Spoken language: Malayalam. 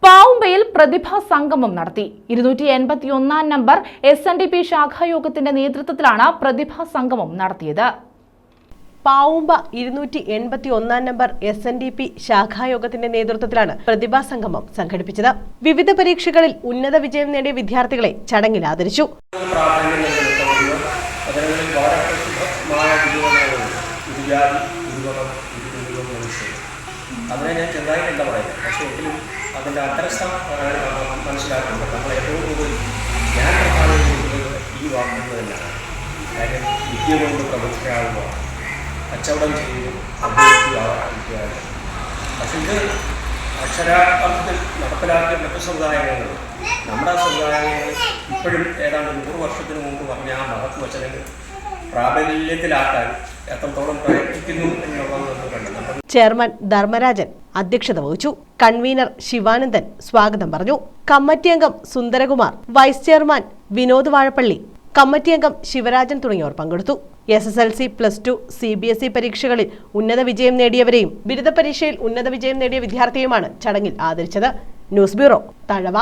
പാവുമ്പയിൽ പ്രതിഭാ സംഗമം നടത്തി. 281 നമ്പർ SNDP ശാഖായോഗത്തിന്റെ നേതൃത്വത്തിലാണ് പ്രതിഭാ സംഗമം നടത്തിയത്. പാവുമ്പ 281 നമ്പർ SNDP ശാഖായോഗത്തിന്റെ നേതൃത്വത്തിലാണ് പ്രതിഭാ സംഗമം സംഘടിപ്പിച്ചത്. വിവിധ പരീക്ഷകളിൽ ഉന്നത വിജയം നേടിയ വിദ്യാർത്ഥികളെ ചടങ്ങിൽ ആദരിച്ചു. അതിനെ ഞാൻ ചെറുതായിട്ട് എന്താ പറയുന്നത്, പക്ഷേ എങ്കിലും അതിൻ്റെ അന്തരസ്ഥ മനസ്സിലാക്കുമ്പോൾ നമ്മൾ ഏറ്റവും കൂടുതൽ ഞാൻ പ്രധാനമായിട്ടുള്ളത് ഈ വാക്കുകൾ തന്നെയാണ്. കാര്യം വിദ്യ കൊണ്ട് പ്രബുദ്ധരാകുമ്പോൾ കച്ചവടം ചെയ്ത് അഭിവൃദ്ധിയാവുകയാണ്. പക്ഷെ ഇത് അക്ഷരാർത്ഥത്തിൽ നടപ്പിലാക്കിയ മറ്റു സമുദായങ്ങൾ, നമ്മുടെ സമുദായങ്ങൾ ഇപ്പോഴും ഏതാണ്ട് 100 വർഷത്തിന് മുമ്പ് പറഞ്ഞ ആ മഹത്വ വചനങ്ങൾ പ്രാബല്യത്തിലാക്കാൻ എത്രത്തോളം പ്രയത്നിക്കുന്നു എന്നുള്ളത് കണ്ടു. ചെയർമാൻ ധർമ്മരാജൻ അധ്യക്ഷത വഹിച്ചു. കൺവീനർ ശിവാനന്ദൻ സ്വാഗതം പറഞ്ഞു. കമ്മിറ്റി അംഗം Sundarakumar, vice chairman Vinod Vazhappally, committee അംഗം ശിവരാജൻ തുടങ്ങിയവർ പങ്കെടുത്തു. SSLC, +2, CBSE പരീക്ഷകളിൽ ഉന്നത വിജയം നേടിയവരെയും ബിരുദ പരീക്ഷയിൽ ഉന്നത വിജയം നേടിയ വിദ്യാർത്ഥിയുമാണ് ചടങ്ങിൽ ആദരിച്ചത്. News bureau, Thazhava.